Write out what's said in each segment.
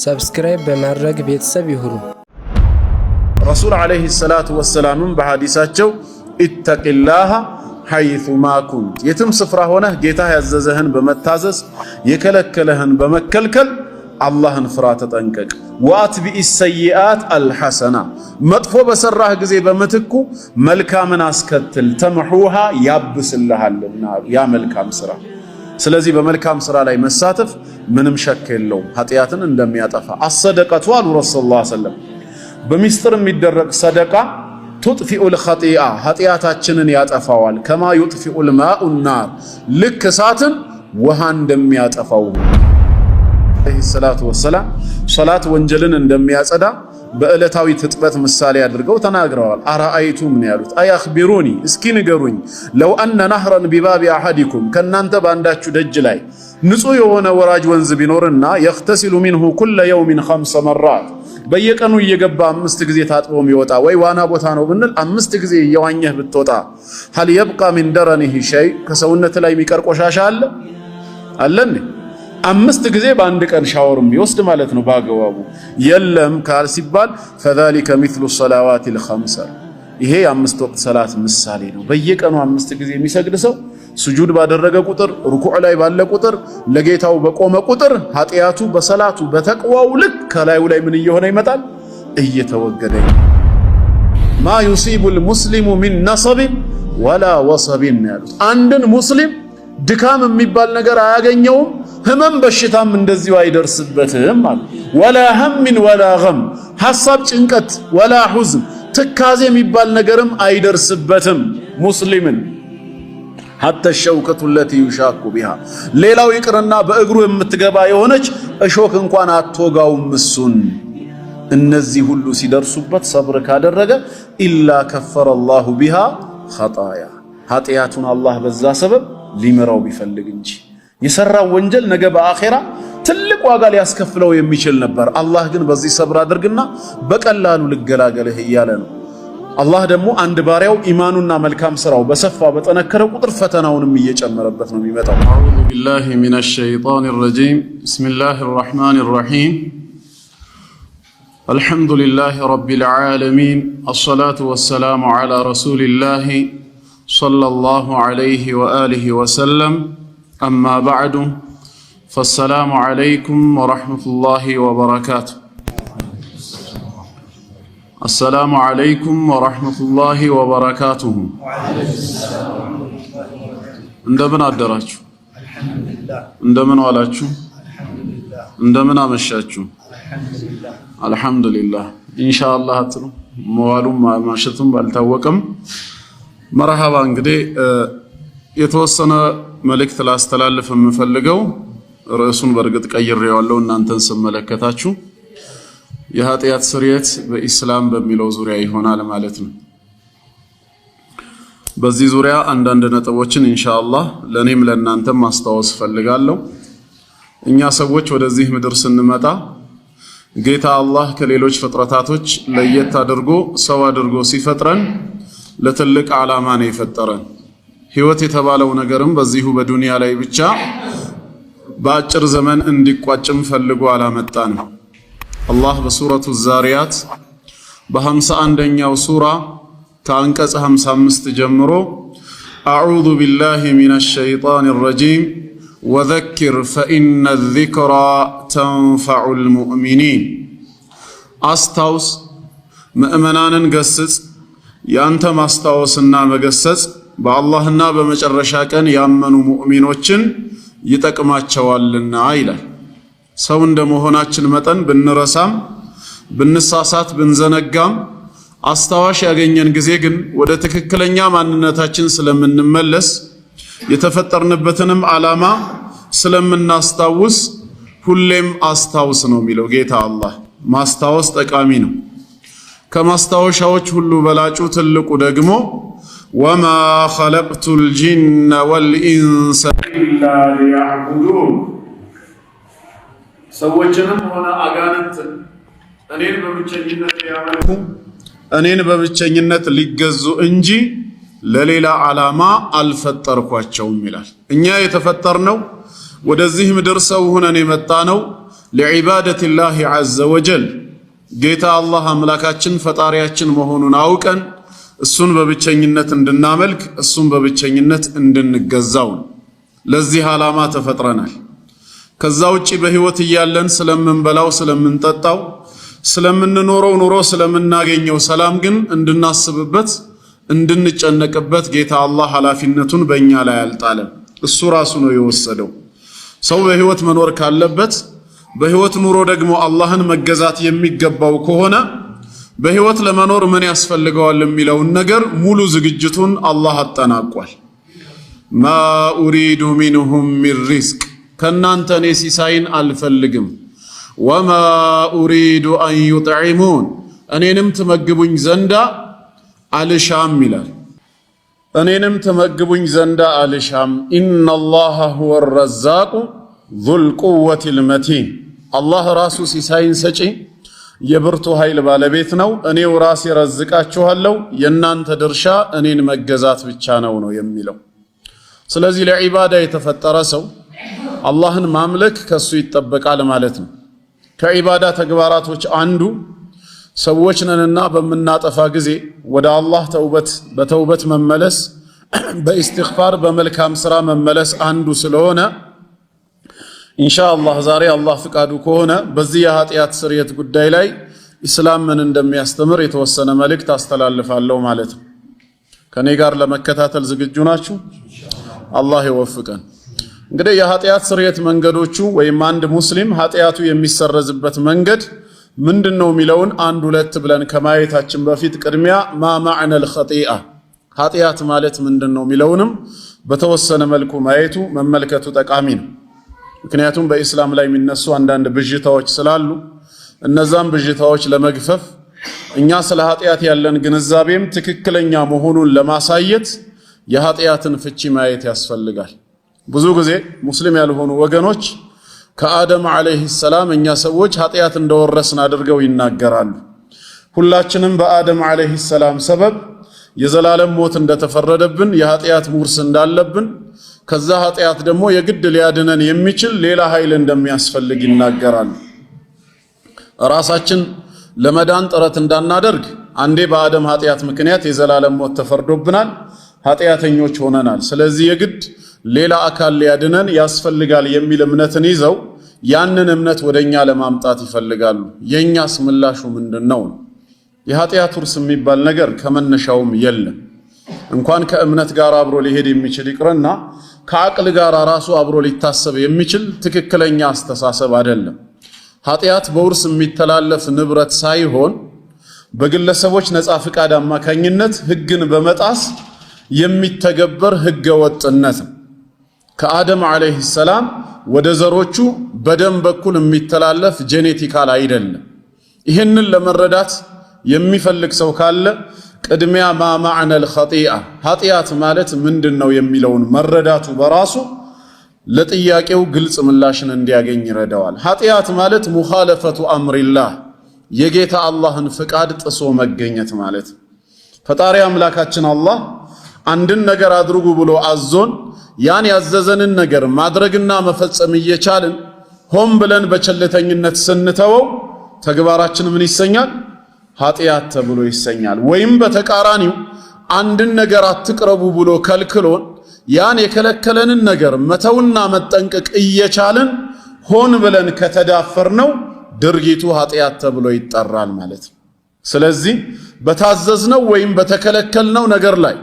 ሰብስክራይብ በማድረግ ቤተሰብ ይሁኑ። ረሱል ዓለይሂ ሰላቱ ወሰላም በሐዲሳቸው ኢተቂላህ ሐይሱማ ኩንት፣ የትም ስፍራ ሆነህ ጌታ ያዘዘህን በመታዘዝ የከለከለህን በመከልከል አላህን ፍራ፣ ተጠንቀቅ። ወአትቢኢ ሰይአት አልሐሰና፣ መጥፎ በሰራህ ጊዜ በምትኩ መልካምን አስከትል። ተምሑሃ፣ ያብስልሃልና ያ መልካም ስራ። ስለዚህ በመልካም ስራ ላይ መሳተፍ ምንም ሸክ የለውም ኃጢአትን እንደሚያጠፋ። አሰደቀቱ አሉ ረሱል ሰለላሁ ዐለይሂ ወሰለም፣ በሚስጥር የሚደረግ ሰደቃ ቱጥፊኡል ኸጢአ፣ ኃጢአታችንን ያጠፋዋል። ከማ ዩጥፊኡል ማኡ ናር፣ ልክ እሳትን ውሃ እንደሚያጠፋው። ዓለይሂ ሰላቱ ወሰላም ሶላት ወንጀልን እንደሚያጸዳ በዕለታዊ ትጥበት ምሳሌ አድርገው ተናግረዋል። አራአይቱ ምን ያሉት? አያኽቢሩኒ፣ እስኪ ንገሩኝ። ለው አነ ነህረን ቢባቢ አሐዲኩም፣ ከናንተ ባንዳችሁ ደጅ ላይ ንጹህ የሆነ ወራጅ ወንዝ ቢኖርና የኽተሲሉ ሚንሁ ኩለ የውሚን 5 መራት፣ በየቀኑ እየገባ 5 ጊዜ ታጥቦ የሚወጣ ወይ ዋና ቦታ ነው ብንል 5 ጊዜ እየዋኘህ ብትወጣ፣ ሀል የብቃ ሚን ደረኒሂ ሸይ፣ ከሰውነት ላይ የሚቀር ቆሻሻ አለ አለን? 5 ጊዜ በአንድ ቀን ሻወርም ቢወስድ ማለት ነው ባገባቡ የለም ካል ሲባል ፈዛሊከ ሚስሉ ሰላዋቲል ኸምሰ፣ ይሄ የ5 ወቅት ሰላት ምሳሌ ነው። በየቀኑ 5 ጊዜ የሚሰግድ ሰው ስጁድ ባደረገ ቁጥር፣ ሩኩዕ ላይ ባለ ቁጥር፣ ለጌታው በቆመ ቁጥር ኃጢአቱ በሰላቱ በተቅዋው ልክ ከላዩ ላይ ምን እየሆነ ይመጣል? እየተወገደ። ማ ዩሲቡል ሙስሊሙ ሚን ነሰቢን ወላ ወሰቢን ያሉት፣ አንድን ሙስሊም ድካም የሚባል ነገር አያገኘውም፣ ህመም በሽታም እንደዚሁ አይደርስበትም ማለት። ወላ ሀሚን ወላ ገም፣ ሐሳብ ጭንቀት፣ ወላ ሑዝን ትካዜ የሚባል ነገርም አይደርስበትም ሙስሊምን። ሐታ ሸውከቱ ለቲ ዩሻኩ ቢሃ፣ ሌላው ይቅርና በእግሩ የምትገባ የሆነች እሾክ እንኳን አትወጋውም እሱን። እነዚህ ሁሉ ሲደርሱበት ሰብር ካደረገ ኢላ ከፈረ አላሁ ቢሃ ኸጣያ፣ ኃጢአቱን አላህ በዛ ሰበብ ሊመራው ቢፈልግ እንጂ የሰራው ወንጀል ነገ በአኼራ ትልቅ ዋጋ ሊያስከፍለው የሚችል ነበር። አላህ ግን በዚህ ሰብር አድርግና በቀላሉ ልገላገልህ እያለ ነው። አላህ ደግሞ አንድ ባሪያው ኢማኑና መልካም ስራው በሰፋ በጠነከረ ቁጥር ፈተናውንም እየጨመረበት ነው የሚመጣው። አዑዙ ቢላሂ ሚነሽ ሸይጣኒር ረጂም። ቢስሚላሂር ረህማኒር ረሂም። አልሐምዱሊላሂ ረቢል ዓለሚን። አስሰላቱ ወሰላሙ ዐላ ረሱሊላሂ ሰለላሁ ዐለይሂ ወአሊሂ ወሰለም። አማ በዕዱ ፈሰላሙ ዐለይኩም ወረሕመቱላሂ ወበረካቱህ። አሰላሙ ዐለይኩም ወረሕመቱላሂ ወበረካቱሁ። እንደምን አደራችሁ? እንደምን ዋላችሁ? እንደምን አመሻችሁ? አልሐምዱሊላህ። ኢንሻአላህ አትሉ መዋሉም ማሸቱም ባልታወቀም መርሐባ። እንግዲህ የተወሰነ መልእክት ላስተላልፍ የምፈልገው ርዕሱን በእርግጥ ቀይሬዋለሁ እናንተን ስመለከታችሁ የኃጢአት ስርየት በኢስላም በሚለው ዙሪያ ይሆናል ማለት ነው። በዚህ ዙሪያ አንዳንድ ነጥቦችን ኢንሻአላህ ለኔም ለእናንተም ማስታወስ ፈልጋለሁ። እኛ ሰዎች ወደዚህ ምድር ስንመጣ ጌታ አላህ ከሌሎች ፍጥረታቶች ለየት አድርጎ ሰው አድርጎ ሲፈጥረን ለትልቅ ዓላማ ነው የፈጠረን። ህይወት የተባለው ነገርም በዚሁ በዱንያ ላይ ብቻ በአጭር ዘመን እንዲቋጭም ፈልጎ አላመጣንም። አላህ በሱረቱ ዛሪያት በ51ኛው ሱራ ከአንቀጽ 55 ጀምሮ አዑዙ ቢላሂ ሚነሽ ሸይጣኒር ረጂም ወዘኪር ፈኢነ ዚክራ ተንፈዑል ሙእሚኒን፣ አስታውስ ምእመናንን ገስጽ፣ ያንተ ማስታወስና መገሰጽ በአላህና በመጨረሻ ቀን ያመኑ ሙእሚኖችን ይጠቅማቸዋልና ይላል። ሰው እንደመሆናችን መጠን ብንረሳም ብንሳሳት ብንዘነጋም አስታዋሽ ያገኘን ጊዜ ግን ወደ ትክክለኛ ማንነታችን ስለምንመለስ የተፈጠርንበትንም ዓላማ ስለምናስታውስ ሁሌም አስታውስ ነው የሚለው ጌታ አላህ። ማስታወስ ጠቃሚ ነው። ከማስታወሻዎች ሁሉ በላጩ ትልቁ ደግሞ ወማ ኸለቅቱል ጂነ ወልኢንሰ ኢላ ሊያዕቡዱን፣ ሰዎችንም ሆነ አጋንንትን እኔን በብቸኝነት ሊያመልኩ እኔን በብቸኝነት ሊገዙ እንጂ ለሌላ ዓላማ አልፈጠርኳቸውም ይላል። እኛ የተፈጠርነው ወደዚህ ምድር ሰው ሆነን የመጣነው ለዒባደቲላሂ ዐዘ ወጀል ጌታ አላህ አምላካችን ፈጣሪያችን መሆኑን አውቀን እሱን በብቸኝነት እንድናመልክ እሱን በብቸኝነት እንድንገዛው ለዚህ ዓላማ ተፈጥረናል። ከዛ ውጪ በህይወት እያለን ስለምንበላው ስለምንጠጣው ስለምንኖረው ኑሮ ስለምናገኘው ሰላም ግን እንድናስብበት እንድንጨነቅበት ጌታ አላህ ኃላፊነቱን በእኛ ላይ አልጣለም። እሱ ራሱ ነው የወሰደው። ሰው በህይወት መኖር ካለበት በህይወት ኑሮ ደግሞ አላህን መገዛት የሚገባው ከሆነ በህይወት ለመኖር ምን ያስፈልገዋል የሚለውን ነገር ሙሉ ዝግጅቱን አላህ አጠናቋል። ማ ኡሪዱ ሚንሁም ሚን ሪዝቅ ከናንተ እኔ ሲሳይን አልፈልግም። ወማ ኡሪዱ አን ዩጥዒሙን እኔንም ትመግቡኝ ዘንዳ አልሻም ይላል። እኔንም ትመግቡኝ ዘንዳ አልሻም። ኢነላሃ ሁወ ረዛቁ ዙል ቁወቲል መቲን አላህ ራሱ ሲሳይን ሰጪ የብርቱ ኃይል ባለቤት ነው። እኔው ራሴ ረዝቃችኋለሁ፣ የናንተ ድርሻ እኔን መገዛት ብቻ ነው የሚለው። ስለዚህ ለዒባዳ የተፈጠረ ሰው አላህን ማምለክ ከሱ ይጠበቃል ማለት ነው። ከዒባዳ ተግባራቶች አንዱ ሰዎች ነንና በምናጠፋ ጊዜ ወደ አላህ በተውበት መመለስ፣ በኢስቲግፋር በመልካም ስራ መመለስ አንዱ ስለሆነ ኢንሻአላህ ዛሬ አላህ ፍቃዱ ከሆነ በዚህ የኃጢአት ስርየት ጉዳይ ላይ ኢስላም ምን እንደሚያስተምር የተወሰነ መልእክት አስተላልፋለሁ ማለት ነው። ከኔ ጋር ለመከታተል ዝግጁ ናችሁ? አላህ ይወፍቀን። እንግዲህ የኃጢአት ስርየት መንገዶቹ ወይም አንድ ሙስሊም ኃጢአቱ የሚሰረዝበት መንገድ ምንድነው የሚለውን አንድ ሁለት ብለን ከማየታችን በፊት ቅድሚያ ማ ማዕነል ኸጢአ ኃጢአት ማለት ምንድነው የሚለውንም በተወሰነ መልኩ ማየቱ መመልከቱ ጠቃሚ ነው። ምክንያቱም በኢስላም ላይ የሚነሱ አንዳንድ ብዥታዎች ስላሉ እነዛም ብዥታዎች ለመግፈፍ እኛ ስለ ኃጢአት ያለን ግንዛቤም ትክክለኛ መሆኑን ለማሳየት የኃጢአትን ፍቺ ማየት ያስፈልጋል። ብዙ ጊዜ ሙስሊም ያልሆኑ ወገኖች ከአደም አለይሂ ሰላም እኛ ሰዎች ኃጢአት እንደወረስን አድርገው ይናገራሉ። ሁላችንም በአደም አለይሂ ሰላም ሰበብ የዘላለም ሞት እንደተፈረደብን የኃጢአት ውርስ እንዳለብን ከዛ ኃጢአት ደግሞ የግድ ሊያድነን የሚችል ሌላ ኃይል እንደሚያስፈልግ ይናገራሉ። ራሳችን ለመዳን ጥረት እንዳናደርግ አንዴ በአደም ኃጢአት ምክንያት የዘላለም ሞት ተፈርዶብናል፣ ኃጢአተኞች ሆነናል። ስለዚህ የግድ ሌላ አካል ሊያድነን ያስፈልጋል የሚል እምነትን ይዘው ያንን እምነት ወደኛ ለማምጣት ይፈልጋሉ። የኛስ ምላሹ ምንድነው? የኃጢአት ውርስ የሚባል ነገር ከመነሻውም የለም። እንኳን ከእምነት ጋር አብሮ ሊሄድ የሚችል ይቅርና ከአቅል ጋር ራሱ አብሮ ሊታሰብ የሚችል ትክክለኛ አስተሳሰብ አይደለም። ኃጢአት በውርስ የሚተላለፍ ንብረት ሳይሆን በግለሰቦች ነፃ ፍቃድ አማካኝነት ህግን በመጣስ የሚተገበር ህገ ወጥነት ከአደም አለይሂ ሰላም ወደ ዘሮቹ በደም በኩል የሚተላለፍ ጄኔቲካል አይደለም። ይህንን ለመረዳት የሚፈልግ ሰው ካለ ቅድሚያ ማ ማዕነል ኸጢአ ኃጢአት ማለት ምንድነው የሚለውን መረዳቱ በራሱ ለጥያቄው ግልጽ ምላሽን እንዲያገኝ ይረዳዋል። ኃጢአት ማለት ሙኻለፈቱ አምሪላህ የጌታ አላህን ፍቃድ ጥሶ መገኘት ማለት። ፈጣሪ አምላካችን አላህ አንድን ነገር አድርጉ ብሎ አዞን ያን ያዘዘንን ነገር ማድረግና መፈጸም እየቻልን ሆን ብለን በቸልተኝነት ስንተወው ተግባራችን ምን ይሰኛል? ኃጢአት ተብሎ ይሰኛል። ወይም በተቃራኒው አንድን ነገር አትቅረቡ ብሎ ከልክሎን ያን የከለከለንን ነገር መተውና መጠንቀቅ እየቻልን ሆን ብለን ከተዳፈርነው ድርጊቱ ኃጢአት ተብሎ ይጠራል ማለት ነው። ስለዚህ በታዘዝነው ወይም በተከለከልነው ነገር ላይ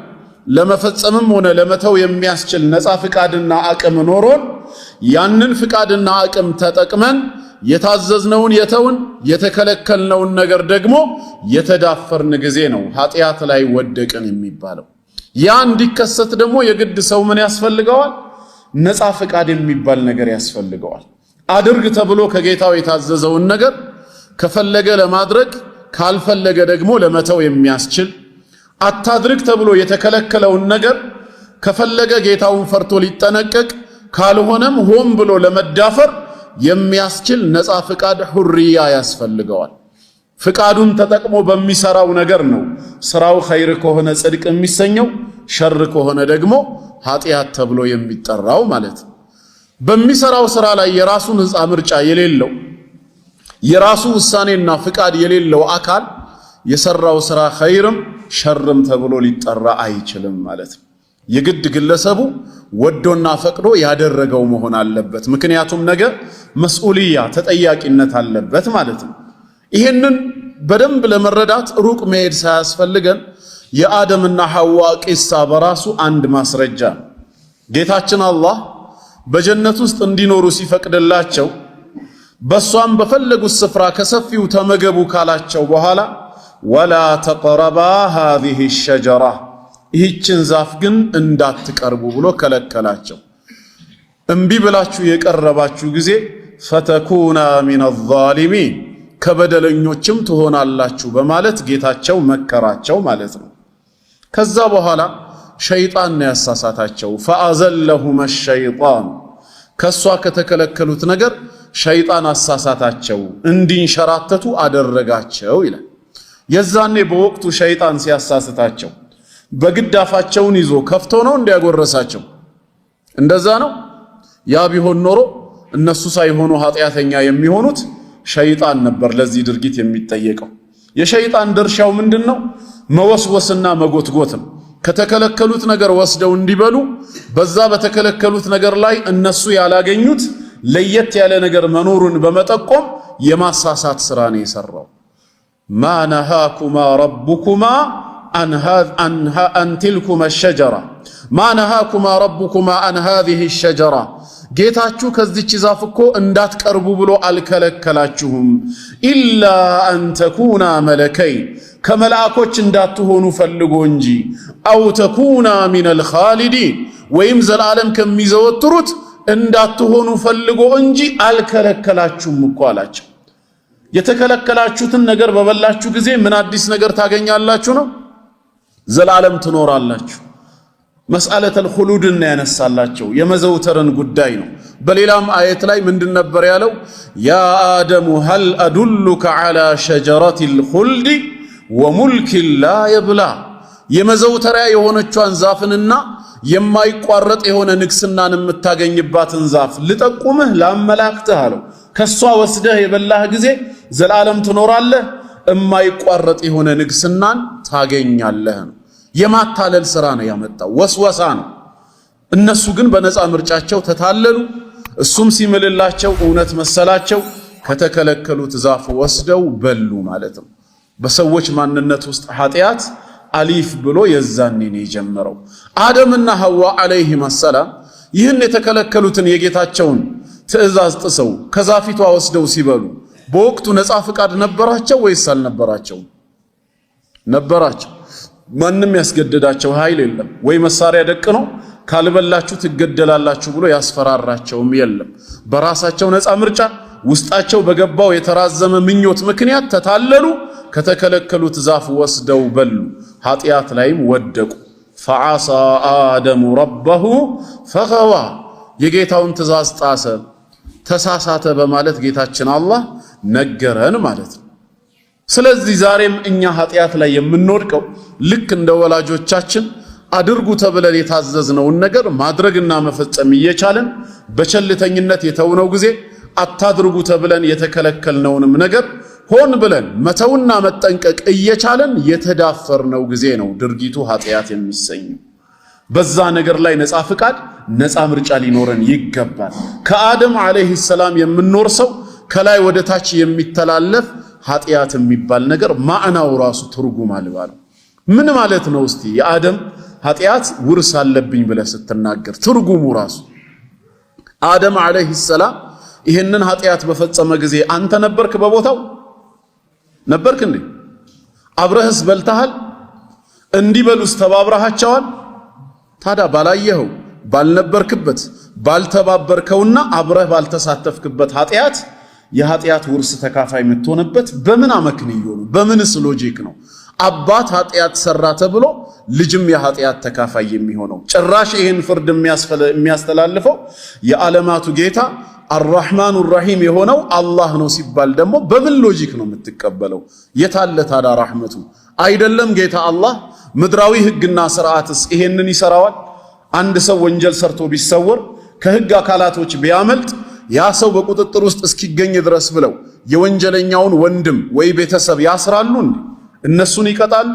ለመፈጸምም ሆነ ለመተው የሚያስችል ነፃ ፍቃድና አቅም ኖሮን ያንን ፍቃድና አቅም ተጠቅመን የታዘዝነውን የተውን የተከለከልነውን ነገር ደግሞ የተዳፈርን ጊዜ ነው ኃጢአት ላይ ወደቅን የሚባለው። ያ እንዲከሰት ደግሞ የግድ ሰው ምን ያስፈልገዋል? ነፃ ፍቃድ የሚባል ነገር ያስፈልገዋል። አድርግ ተብሎ ከጌታው የታዘዘውን ነገር ከፈለገ ለማድረግ ካልፈለገ ደግሞ ለመተው የሚያስችል፣ አታድርግ ተብሎ የተከለከለውን ነገር ከፈለገ ጌታውን ፈርቶ ሊጠነቀቅ ካልሆነም ሆን ብሎ ለመዳፈር የሚያስችል ነፃ ፍቃድ ሁርያ ያስፈልገዋል። ፍቃዱን ተጠቅሞ በሚሰራው ነገር ነው ስራው ኸይር ከሆነ ጽድቅ የሚሰኘው፣ ሸር ከሆነ ደግሞ ኃጢአት ተብሎ የሚጠራው ማለት ነው። በሚሰራው ስራ ላይ የራሱን ነፃ ምርጫ የሌለው የራሱ ውሳኔና ፍቃድ የሌለው አካል የሰራው ስራ ኸይርም ሸርም ተብሎ ሊጠራ አይችልም ማለት ነው። የግድ ግለሰቡ ወዶና ፈቅዶ ያደረገው መሆን አለበት። ምክንያቱም ነገ መስኡልያ ተጠያቂነት አለበት ማለት ነው። ይሄንን በደንብ ለመረዳት ሩቅ መሄድ ሳያስፈልገን የአደምና ሐዋ ቂሳ በራሱ አንድ ማስረጃ ነው። ጌታችን አላህ በጀነት ውስጥ እንዲኖሩ ሲፈቅድላቸው በሷም በፈለጉት ስፍራ ከሰፊው ተመገቡ ካላቸው በኋላ ወላ ተቅረባ ሃዚሂ ሸጀራ ይህችን ዛፍ ግን እንዳትቀርቡ ብሎ ከለከላቸው። እምቢ ብላችሁ የቀረባችሁ ጊዜ ፈተኩና ሚነ ዛሊሚን ከበደለኞችም ትሆናላችሁ በማለት ጌታቸው መከራቸው ማለት ነው። ከዛ በኋላ ሸይጣን ያሳሳታቸው ፈአዘለሁመ ሸይጣን ከሷ ከተከለከሉት ነገር ሸይጣን አሳሳታቸው እንዲንሸራተቱ አደረጋቸው ይላል። የዛኔ በወቅቱ ሸይጣን ሲያሳስታቸው በግዳፋቸውን ይዞ ከፍቶ ነው እንዲያጎረሳቸው? እንደዛ ነው? ያ ቢሆን ኖሮ እነሱ ሳይሆኑ ኃጢአተኛ የሚሆኑት ሸይጣን ነበር ለዚህ ድርጊት የሚጠየቀው። የሸይጣን ድርሻው ምንድነው? መወስወስና መጎትጎት ነው። ከተከለከሉት ነገር ወስደው እንዲበሉ በዛ በተከለከሉት ነገር ላይ እነሱ ያላገኙት ለየት ያለ ነገር መኖሩን በመጠቆም የማሳሳት ስራ ነው የሰራው። ማ ነሃኩማ ረቡኩማ አን ትልኩማ ሸጀራ ማ ነሃኩማ ረቡኩማ አን ሃዚሂ ሸጀራ ጌታችሁ ከዚች ዛፍ እኮ እንዳትቀርቡ ብሎ አልከለከላችሁም። ኢላ አን ተኩና መለከይን ከመላእኮች እንዳትሆኑ ፈልጎ እንጂ አው ተኩና ሚነል ኻሊዲን ወይም ዘላለም ከሚዘወትሩት እንዳትሆኑ ፈልጎ እንጂ አልከለከላችሁም እኮ አላቸው። የተከለከላችሁትን ነገር በበላችሁ ጊዜ ምን አዲስ ነገር ታገኛላችሁ ነው? ዘላለም ትኖራላችሁ። መስአለተል ኹሉድን ያነሳላቸው የመዘውተርን ጉዳይ ነው። በሌላም አየት ላይ ምንድን ነበር ያለው? ያ አደሙ ሀል አዱሉከ ዐላ ሸጀረቲል ኹልድ ወሙልኪን ላ የብላ የመዘውተሪያ የሆነቿን ዛፍንና የማይቋረጥ የሆነ ንግስናን የምታገኝባትን ዛፍ ልጠቁምህ ላመላክትህ አለው። ከሷ ወስደህ የበላህ ጊዜ ዘላለም ትኖራለህ፣ የማይቋረጥ የሆነ ንግስናን ታገኛለህ ነው። የማታለል ስራ ነው ያመጣው፣ ወስወሳ ነው። እነሱ ግን በነፃ ምርጫቸው ተታለሉ። እሱም ሲምልላቸው እውነት መሰላቸው። ከተከለከሉት ዛፍ ወስደው በሉ ማለት ነው። በሰዎች ማንነት ውስጥ ኃጢአት አሊፍ ብሎ የዛኔ ነው የጀመረው። አደምና ሐዋ አለይሂም ሰላም ይህን የተከለከሉትን የጌታቸውን ትእዛዝ ጥሰው ከዛፊቷ ወስደው ሲበሉ በወቅቱ ነፃ ፍቃድ ነበራቸው ወይስ አልነበራቸው? ነበራቸው። ማንም ያስገደዳቸው ኃይል የለም። ወይ መሳሪያ ደቅነው ካልበላችሁ ትገደላላችሁ ብሎ ያስፈራራቸውም የለም። በራሳቸው ነፃ ምርጫ ውስጣቸው በገባው የተራዘመ ምኞት ምክንያት ተታለሉ። ከተከለከሉት ዛፍ ወስደው በሉ፣ ኃጢአት ላይም ወደቁ። ፈዓሳ አደሙ ረበሁ ፈገዋ የጌታውን ትእዛዝ ጣሰ፣ ተሳሳተ በማለት ጌታችን አላህ ነገረን ማለት ነው። ስለዚህ ዛሬም እኛ ኃጢአት ላይ የምንወድቀው ልክ እንደ ወላጆቻችን አድርጉ ተብለን የታዘዝነውን ነገር ማድረግና መፈጸም እየቻለን በቸልተኝነት የተውነው ጊዜ አታድርጉ ተብለን የተከለከልነውንም ነገር ሆን ብለን መተውና መጠንቀቅ እየቻለን የተዳፈርነው ጊዜ ነው ድርጊቱ ኃጢአት የሚሰኘው። በዛ ነገር ላይ ነፃ ፍቃድ ነፃ ምርጫ ሊኖረን ይገባል። ከአደም አለይሂ ሰላም የምንኖር ሰው ከላይ ወደ ታች የሚተላለፍ ኃጢአት የሚባል ነገር ማዕናው ራሱ ትርጉም አልባ ነው። ምን ማለት ነው? እስቲ የአደም ኃጢአት ውርስ አለብኝ ብለህ ስትናገር ትርጉሙ ራሱ አደም አለይሂ ሰላም ይህንን ኃጢአት በፈጸመ ጊዜ አንተ ነበርክ በቦታው? ነበርክ እንዴ? አብረህስ በልተሃል? እንዲበሉስ ተባብረሃቸዋል? ታዲያ ባላየኸው ባልነበርክበት ባልተባበርከውና አብረህ ባልተሳተፍክበት ኃጢአት የኃጢአት ውርስ ተካፋይ የምትሆንበት በምን አመክንዮ ነው? በምንስ ሎጂክ ነው? አባት ኃጢአት ሰራ ተብሎ ልጅም የኃጢአት ተካፋይ የሚሆነው? ጭራሽ ይህን ፍርድ የሚያስተላልፈው የዓለማቱ ጌታ አርራህማኑ ራሂም የሆነው አላህ ነው ሲባል ደግሞ በምን ሎጂክ ነው የምትቀበለው? የታለ ታዲያ ረሕመቱ? አይደለም ጌታ አላህ ምድራዊ ህግና ስርዓትስ ይሄንን ይሰራዋል? አንድ ሰው ወንጀል ሰርቶ ቢሰወር ከህግ አካላቶች ቢያመልጥ ያ ሰው በቁጥጥር ውስጥ እስኪገኝ ድረስ ብለው የወንጀለኛውን ወንድም ወይ ቤተሰብ ያስራሉ እንዴ? እነሱን ይቀጣሉ?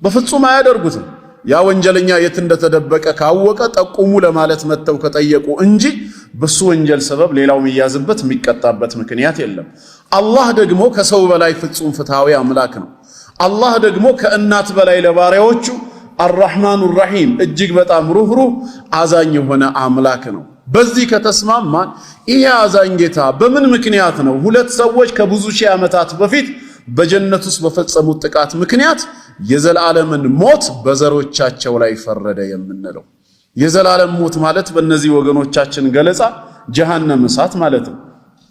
በፍጹም አያደርጉትም። ያ ወንጀለኛ የት እንደተደበቀ ካወቀ ጠቁሙ ለማለት መተው ከጠየቁ እንጂ በሱ ወንጀል ሰበብ ሌላው የሚያዝበት የሚቀጣበት ምክንያት የለም። አላህ ደግሞ ከሰው በላይ ፍጹም ፍትሃዊ አምላክ ነው። አላህ ደግሞ ከእናት በላይ ለባሪያዎቹ አርራህማኑ ራሂም እጅግ በጣም ሩህሩህ አዛኝ የሆነ አምላክ ነው። በዚህ ከተስማማን ይሄ አዛኝ ጌታ በምን ምክንያት ነው ሁለት ሰዎች ከብዙ ሺህ ዓመታት በፊት በጀነት ውስጥ በፈጸሙት ጥቃት ምክንያት የዘላለምን ሞት በዘሮቻቸው ላይ ፈረደ የምንለው? የዘላለም ሞት ማለት በእነዚህ ወገኖቻችን ገለጻ ጀሃነም እሳት ማለት ነው።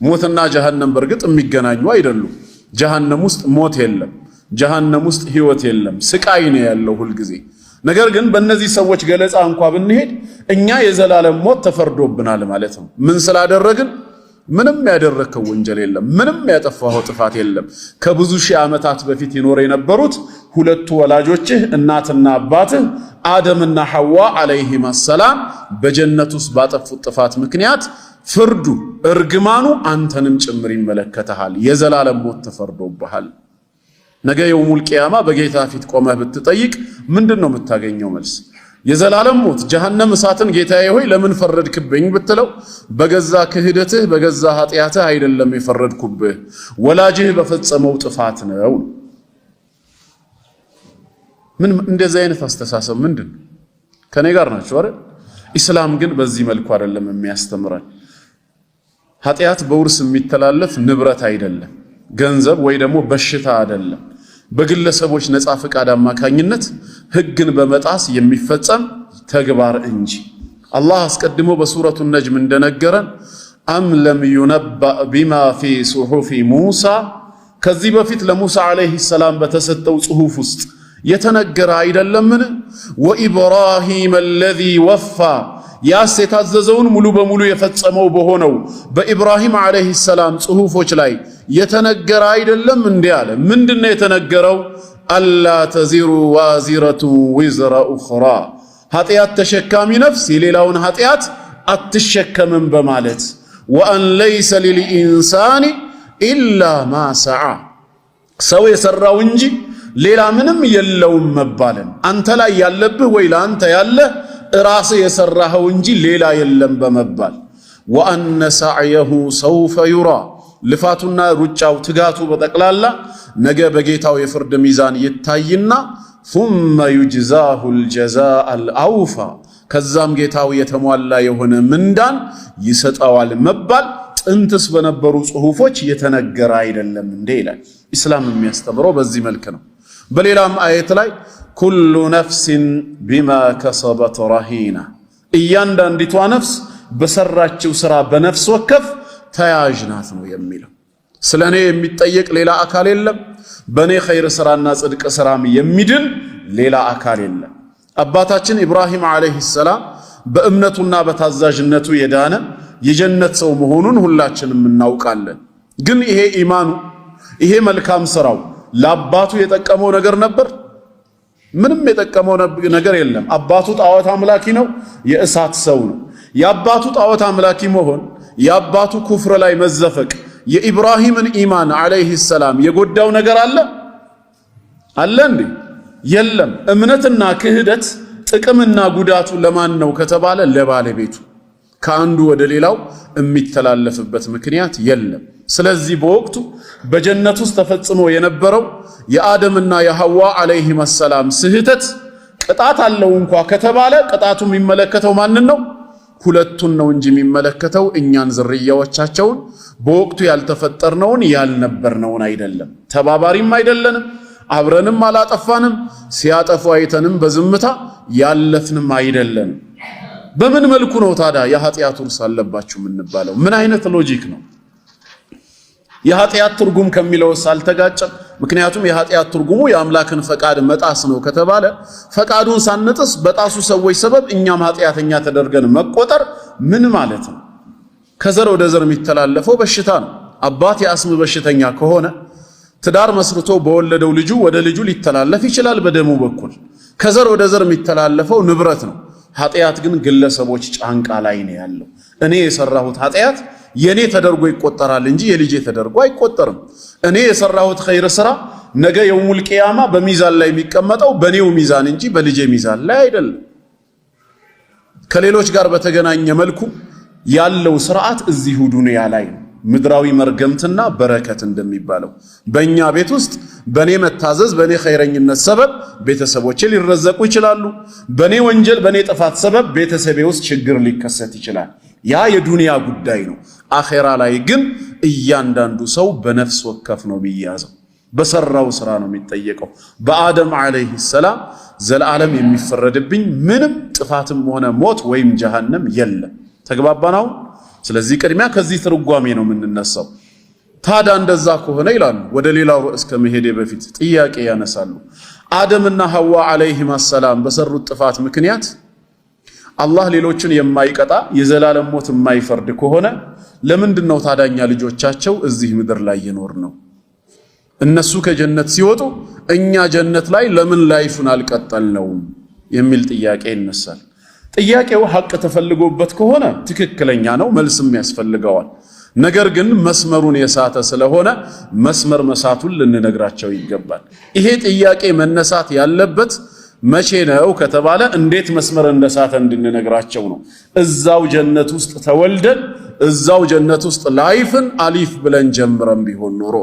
ሞትና ጀሃነም በርግጥ የሚገናኙ አይደሉም። ጀሃነም ውስጥ ሞት የለም። ጀሃነም ውስጥ ህይወት የለም። ስቃይ ነው ያለው ሁልጊዜ። ነገር ግን በእነዚህ ሰዎች ገለጻ እንኳ ብንሄድ እኛ የዘላለም ሞት ተፈርዶብናል ማለት ነው። ምን ስላደረግን? ምንም ያደረከው ወንጀል የለም። ምንም ያጠፋው ጥፋት የለም። ከብዙ ሺህ ዓመታት በፊት ይኖር የነበሩት ሁለቱ ወላጆችህ እናትና አባትህ አደምና ሐዋ አለይሂም ሰላም በጀነት ውስጥ ባጠፉት ጥፋት ምክንያት ፍርዱ እርግማኑ አንተንም ጭምር ይመለከተሃል። የዘላለም ሞት ተፈርዶብሃል። ነገ የውሙል ቂያማ በጌታ ፊት ቆመህ ብትጠይቅ ምንድነው የምታገኘው መልስ? የዘላለም ሞት ጀሃነም እሳትን ጌታዬ ሆይ ለምን ፈረድክብኝ ብትለው በገዛ ክህደትህ በገዛ ኃጢአትህ አይደለም የፈረድኩብህ ወላጅህ በፈጸመው ጥፋት ነው። ምን እንደዚህ አይነት አስተሳሰብ ምንድነው? ከኔ ጋር ናችሁ አይደል? ኢስላም ግን በዚህ መልኩ አይደለም የሚያስተምረን። ኃጢአት በውርስ የሚተላለፍ ንብረት አይደለም፣ ገንዘብ ወይ ደግሞ በሽታ አይደለም። በግለሰቦች ነፃ ፈቃድ አማካኝነት ህግን በመጣስ የሚፈጸም ተግባር እንጂ። አላህ አስቀድሞ በሱረቱ ነጅም እንደነገረን አም ለም ዩነባእ ቢማ ፊ ሱሑፊ ሙሳ፣ ከዚህ በፊት ለሙሳ ዓለይሂ ሰላም በተሰጠው ጽሑፍ ውስጥ የተነገረ አይደለምን? ወኢብራሂም አለዚ ወፋ፣ ያስ የታዘዘውን ሙሉ በሙሉ የፈጸመው በሆነው በኢብራሂም ዓለይሂ ሰላም ጽሑፎች ላይ የተነገረ አይደለም እንዴ አለ። ምንድነው የተነገረው? አላ ተዚሩ ዋዚረቱ ዊዝራ ኡኽራ፣ ኃጢአት ተሸካሚ ነፍስ የሌላውን ኃጢአት አትሸከምም በማለት ወአን ለይሰ ሊልኢንሳኒ ኢላ ማ ሰዓ፣ ሰው የሰራው እንጂ ሌላ ምንም የለውም መባልን። አንተ ላይ ያለብህ ወይ ለአንተ ያለህ ራስህ የሰራኸው እንጂ ሌላ የለም በመባል ወአነ ሰዕየሁ ሰውፈ ዩራ፣ ልፋቱና ሩጫው ትጋቱ በጠቅላላ ነገ በጌታው የፍርድ ሚዛን ይታይና ثم يجزاه الجزاء الأوفى፣ ከዛም ጌታው የተሟላ የሆነ ምንዳን ይሰጠዋል መባል ጥንትስ በነበሩ ጽሑፎች የተነገረ አይደለም እንዴ ይላል። ኢስላም የሚያስተምረው በዚህ መልክ ነው። በሌላም አየት ላይ ኩሉ ነፍሲን ቢማ ከሰበት ረሂና፣ እያንዳንዲቷ ነፍስ በሰራችው ስራ በነፍስ ወከፍ ተያዥ ናት ነው የሚለው። ስለኔ የሚጠየቅ ሌላ አካል የለም። በኔ ኸይር ስራና ጽድቅ ስራም የሚድን ሌላ አካል የለም። አባታችን ኢብራሂም ዓለይሂ ሰላም በእምነቱና በታዛዥነቱ የዳነ የጀነት ሰው መሆኑን ሁላችንም እናውቃለን። ግን ይሄ ኢማኑ ይሄ መልካም ስራው ለአባቱ የጠቀመው ነገር ነበር? ምንም የጠቀመው ነገር የለም። አባቱ ጣዖት አምላኪ ነው፣ የእሳት ሰው ነው። የአባቱ ጣዖት አምላኪ መሆን፣ የአባቱ ኩፍር ላይ መዘፈቅ የኢብራሂምን ኢማን ዓለይሂ ሰላም የጎዳው ነገር አለ እንዴ? የለም። እምነትና ክህደት ጥቅምና ጉዳቱ ለማን ነው ከተባለ ለባለቤቱ፣ ከአንዱ ወደ ሌላው የሚተላለፍበት ምክንያት የለም። ስለዚህ በወቅቱ በጀነት ውስጥ ተፈጽሞ የነበረው የአደምና የሐዋ ዓለይሂም ሰላም ስህተት ቅጣት አለው እንኳ ከተባለ ቅጣቱ የሚመለከተው ማንን ነው? ሁለቱን ነው እንጂ የሚመለከተው እኛን ዝርያዎቻቸውን በወቅቱ ያልተፈጠርነውን ያልነበርነውን አይደለም። ተባባሪም አይደለንም፣ አብረንም አላጠፋንም፣ ሲያጠፉ አይተንም በዝምታ ያለፍንም አይደለንም። በምን መልኩ ነው ታዲያ የኃጢአት ውርስ አለባችሁ የምንባለው? ምን አይነት ሎጂክ ነው? የኃጢአት ትርጉም ከሚለውስ አልተጋጨም? ምክንያቱም የኃጢአት ትርጉሙ የአምላክን ፈቃድ መጣስ ነው ከተባለ ፈቃዱን ሳንጥስ በጣሱ ሰዎች ሰበብ እኛም ኃጢአተኛ ተደርገን መቆጠር ምን ማለት ነው? ከዘር ወደ ዘር የሚተላለፈው በሽታ ነው። አባት የአስም በሽተኛ ከሆነ ትዳር መስርቶ በወለደው ልጁ ወደ ልጁ ሊተላለፍ ይችላል በደሙ በኩል። ከዘር ወደ ዘር የሚተላለፈው ንብረት ነው። ኃጢአት ግን ግለሰቦች ጫንቃ ላይ ነው ያለው። እኔ የሰራሁት ኃጢአት የኔ ተደርጎ ይቆጠራል እንጂ የልጄ ተደርጎ አይቆጠርም። እኔ የሰራሁት ኸይር ስራ ነገ የውሙል ቂያማ በሚዛን ላይ የሚቀመጠው በኔው ሚዛን እንጂ በልጄ ሚዛን ላይ አይደለም። ከሌሎች ጋር በተገናኘ መልኩ ያለው ስርዓት እዚሁ ዱንያ ላይ ነው። ምድራዊ መርገምትና በረከት እንደሚባለው በእኛ ቤት ውስጥ በኔ መታዘዝ በኔ ኸይረኝነት ሰበብ ቤተሰቦቼ ሊረዘቁ ይችላሉ። በኔ ወንጀል በኔ ጥፋት ሰበብ ቤተሰቤ ውስጥ ችግር ሊከሰት ይችላል። ያ የዱንያ ጉዳይ ነው። አኼራ ላይ ግን እያንዳንዱ ሰው በነፍስ ወከፍ ነው የሚያዘው፣ በሰራው ስራ ነው የሚጠየቀው። በአደም አለይሂ ሰላም ዘላለም የሚፈረድብኝ ምንም ጥፋትም ሆነ ሞት ወይም ጀሃነም የለም። ተግባባናው። ስለዚህ ቅድሚያ ከዚህ ትርጓሜ ነው የምንነሳው። ታዲያ እንደዛ ከሆነ ይላሉ፣ ወደ ሌላው ርዕስ ከመሄዴ በፊት ጥያቄ ያነሳሉ። አደምና ሐዋ አለይሂም ሰላም በሰሩት ጥፋት ምክንያት አላህ ሌሎችን የማይቀጣ የዘላለም ሞት የማይፈርድ ከሆነ ለምንድን ነው ታዳኛ ልጆቻቸው እዚህ ምድር ላይ የኖር ነው? እነሱ ከጀነት ሲወጡ እኛ ጀነት ላይ ለምን ላይፉን አልቀጠልነውም የሚል ጥያቄ ይነሳል። ጥያቄው ሐቅ ተፈልጎበት ከሆነ ትክክለኛ ነው፣ መልስም ያስፈልገዋል። ነገር ግን መስመሩን የሳተ ስለሆነ መስመር መሳቱን ልንነግራቸው ይገባል። ይሄ ጥያቄ መነሳት ያለበት መቼ ነው ከተባለ እንዴት መስመር እንደሳተ እንድንነግራቸው ነው። እዛው ጀነት ውስጥ ተወልደን እዛው ጀነት ውስጥ ላይፍን አሊፍ ብለን ጀምረን ቢሆን ኖሮ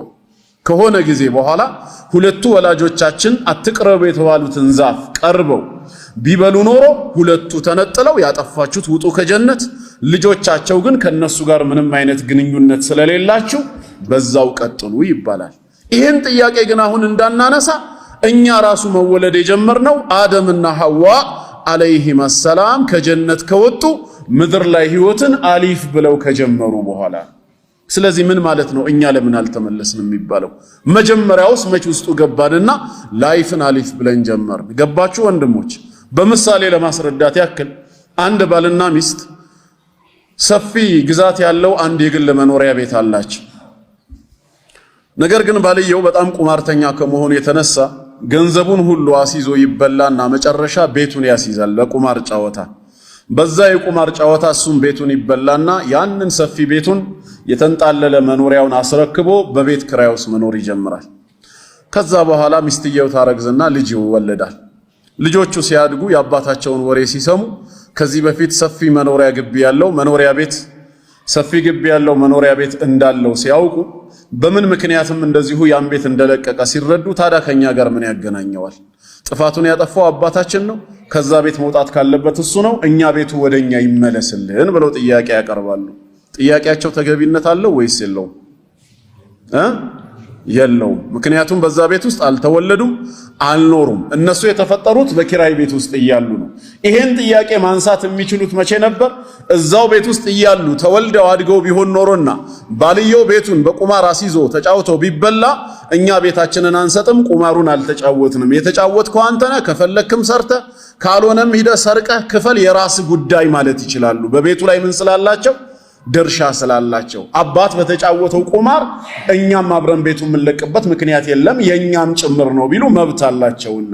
ከሆነ ጊዜ በኋላ ሁለቱ ወላጆቻችን አትቅረቡ የተባሉትን ዛፍ ቀርበው ቢበሉ ኖሮ ሁለቱ ተነጥለው ያጠፋችሁት ውጡ ከጀነት፣ ልጆቻቸው ግን ከነሱ ጋር ምንም አይነት ግንኙነት ስለሌላችሁ በዛው ቀጥሉ ይባላል። ይህን ጥያቄ ግን አሁን እንዳናነሳ እኛ ራሱ መወለድ የጀመርነው አደምና ሐዋ አለይሂም ሰላም ከጀነት ከወጡ ምድር ላይ ህይወትን አሊፍ ብለው ከጀመሩ በኋላ። ስለዚህ ምን ማለት ነው? እኛ ለምን አልተመለስንም የሚባለው? መጀመሪያውስ መች ውስጡ ገባንና ላይፍን አሊፍ ብለን ጀመርን? ገባችሁ ወንድሞች? በምሳሌ ለማስረዳት ያክል አንድ ባልና ሚስት ሰፊ ግዛት ያለው አንድ የግል መኖሪያ ቤት አላቸው። ነገር ግን ባልየው በጣም ቁማርተኛ ከመሆኑ የተነሳ ገንዘቡን ሁሉ አስይዞ ይበላና መጨረሻ ቤቱን ያስይዛል በቁማር ጨዋታ። በዛ የቁማር ጨዋታ እሱም ቤቱን ይበላና ያንን ሰፊ ቤቱን የተንጣለለ መኖሪያውን አስረክቦ በቤት ክራይ ውስጥ መኖር ይጀምራል። ከዛ በኋላ ሚስትየው ታረግዝና ልጅ ይወለዳል። ልጆቹ ሲያድጉ የአባታቸውን ወሬ ሲሰሙ ከዚህ በፊት ሰፊ መኖሪያ ግቢ ያለው መኖሪያ ቤት እንዳለው ሲያውቁ በምን ምክንያትም እንደዚሁ ያን ቤት እንደለቀቀ ሲረዱ ታዲያ ከኛ ጋር ምን ያገናኘዋል? ጥፋቱን ያጠፋው አባታችን ነው፣ ከዛ ቤት መውጣት ካለበት እሱ ነው፣ እኛ ቤቱ ወደኛ ይመለስልን ብለው ጥያቄ ያቀርባሉ። ጥያቄያቸው ተገቢነት አለው ወይስ የለውም? የለውም። ምክንያቱም በዛ ቤት ውስጥ አልተወለዱም፣ አልኖሩም። እነሱ የተፈጠሩት በኪራይ ቤት ውስጥ እያሉ ነው። ይሄን ጥያቄ ማንሳት የሚችሉት መቼ ነበር? እዛው ቤት ውስጥ እያሉ ተወልደው አድገው ቢሆን ኖሮና ባልየው ቤቱን በቁማር አስይዞ ተጫውተው ቢበላ እኛ ቤታችንን አንሰጥም፣ ቁማሩን አልተጫወትንም፣ የተጫወትከው አንተ ነህ፣ ከፈለክም ሰርተ ካልሆነም ሂደ ሰርቀህ ክፈል፣ የራስ ጉዳይ ማለት ይችላሉ። በቤቱ ላይ ምን ስላላቸው? ድርሻ ስላላቸው። አባት በተጫወተው ቁማር እኛም አብረን ቤቱ የምንለቅበት ምክንያት የለም፣ የኛም ጭምር ነው ቢሉ መብት አላቸውና።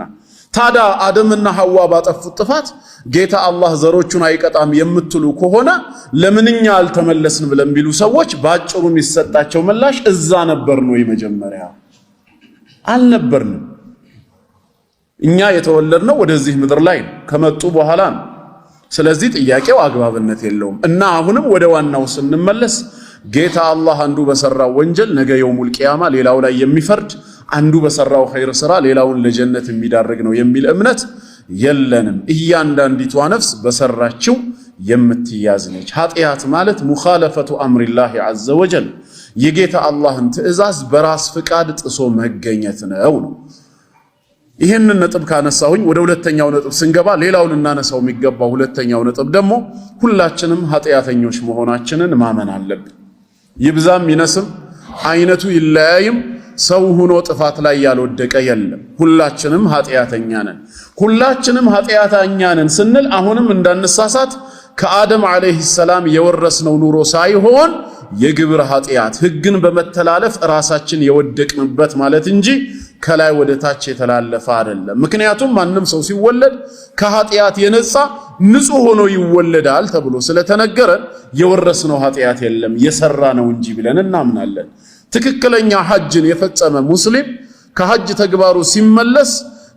ታዲያ አደምና ሐዋ ባጠፉት ጥፋት ጌታ አላህ ዘሮቹን አይቀጣም የምትሉ ከሆነ ለምንኛ አልተመለስን ብለን ቢሉ ሰዎች ባጭሩ የሚሰጣቸው ምላሽ እዛ ነበር ነው። የመጀመሪያ አልነበርንም። እኛ የተወለድነው ወደዚህ ምድር ላይ ከመጡ በኋላ ነው። ስለዚህ ጥያቄው አግባብነት የለውም እና አሁንም ወደ ዋናው ስንመለስ ጌታ አላህ አንዱ በሰራው ወንጀል ነገ የውሙል ቂያማ ሌላው ላይ የሚፈርድ፣ አንዱ በሰራው ኸይር ስራ ሌላውን ለጀነት የሚዳርግ ነው የሚል እምነት የለንም። እያንዳንዲቷ ነፍስ በሰራችው የምትያዝ ነች። ኃጢአት ማለት ሙኻለፈቱ አምሪላሂ ዐዘ ወጀል፣ የጌታ አላህን ትዕዛዝ በራስ ፍቃድ ጥሶ መገኘት ነው። ይሄንን ነጥብ ካነሳሁኝ ወደ ሁለተኛው ነጥብ ስንገባ ሌላውን እናነሳው የሚገባው ሁለተኛው ነጥብ ደግሞ ሁላችንም ኃጢአተኞች መሆናችንን ማመን አለብን። ይብዛም ይነስም አይነቱ ይለያይም ሰው ሆኖ ጥፋት ላይ ያልወደቀ የለም። ሁላችንም ኃጢአተኛ ነን። ሁላችንም ኃጢአተኛ ነን ስንል አሁንም እንዳንሳሳት ከአደም አለይሂ ሰላም የወረስነው ኑሮ ሳይሆን የግብር ኃጢአት ህግን በመተላለፍ ራሳችን የወደቅንበት ማለት እንጂ ከላይ ወደ ታች የተላለፈ አይደለም። ምክንያቱም ማንም ሰው ሲወለድ ከኃጢአት የነጻ ንጹህ ሆኖ ይወለዳል ተብሎ ስለተነገረን የወረስነው ኃጢአት የለም የሰራ ነው እንጂ ብለን እናምናለን። ትክክለኛ ሐጅን የፈጸመ ሙስሊም ከሐጅ ተግባሩ ሲመለስ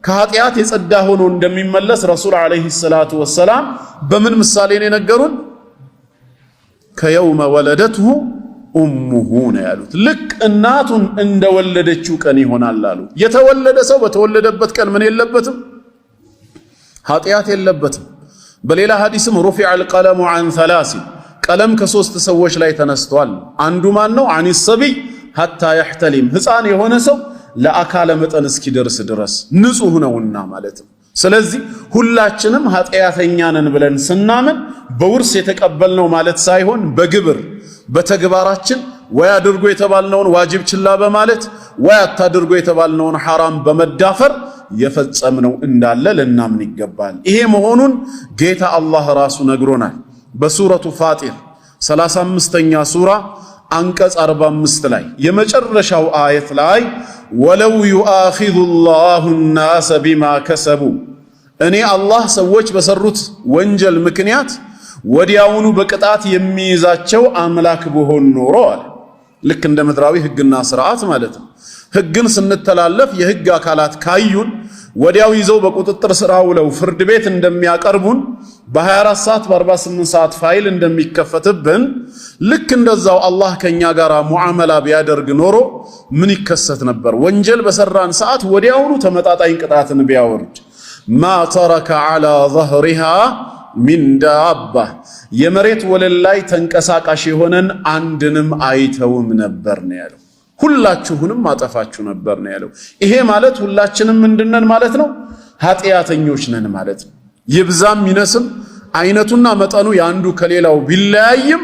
ከኃጢአት የጸዳ ሆኖ እንደሚመለስ ረሱል አለይሂ ሰላቱ ወሰላም በምን ምሳሌ ነው የነገሩን? ከየውመ ወለደትሁ ኡሙሁ ነው ያሉት። ልክ እናቱን እንደወለደችው ቀን ይሆናል አሉ። የተወለደ ሰው በተወለደበት ቀን ምን የለበትም? ኃጢአት የለበትም። በሌላ ሐዲስም ሩፊዐል ቀለሙ ዐን ሰላሲ ቀለም ከሶስት ሰዎች ላይ ተነስቷል። አንዱ ማን ነው? ዐኒ ሰቢይ ሐታ የሕተሊም ሕፃን የሆነ ሰው ለአካለ መጠን እስኪደርስ ድረስ ንጹህ ነውና ማለት ነው። ስለዚህ ሁላችንም ኃጢአተኛ ነን ብለን ስናምን በውርስ የተቀበልነው ማለት ሳይሆን በግብር በተግባራችን ወይ አድርጎ የተባልነውን ዋጅብ ችላ በማለት ወይ አታድርጎ የተባልነውን ሐራም በመዳፈር የፈጸምነው እንዳለ ልናምን ይገባል። ይሄ መሆኑን ጌታ አላህ ራሱ ነግሮናል። በሱረቱ ፋጢር 35ኛ ሱራ አንቀጽ 45 ላይ የመጨረሻው አየት ላይ ወለው ዩአኺዙ ላሁ ናሰ ቢማ ከሰቡ እኔ አላህ ሰዎች በሰሩት ወንጀል ምክንያት ወዲያውኑ በቅጣት የሚይዛቸው አምላክ ብሆን ኖሮ አለ። ልክ እንደ ምድራዊ ህግና ስርዓት ማለት ነው። ህግን ስንተላለፍ የህግ አካላት ካዩን ወዲያው ይዘው በቁጥጥር ስር አውለው ፍርድ ቤት እንደሚያቀርቡን በ24 ሰዓት በ48 ሰዓት ፋይል እንደሚከፈትብን ልክ እንደዛው አላህ ከኛ ጋር ሙዓመላ ቢያደርግ ኖሮ ምን ይከሰት ነበር? ወንጀል በሰራን ሰዓት ወዲያውኑ ተመጣጣኝ ቅጣትን ቢያወርድ ማ ተረከ ዐላ ظهرها ሚን ዳባ የመሬት ወለል ላይ ተንቀሳቃሽ የሆነን አንድንም አይተውም ነበር ነው ያለው። ሁላችሁንም አጠፋችሁ ነበር ነው ያለው። ይሄ ማለት ሁላችንም ምንድነን ማለት ነው? ኃጢአተኞች ነን ማለት ነው። ይብዛም ይነስም አይነቱና መጠኑ ያንዱ ከሌላው ቢለያይም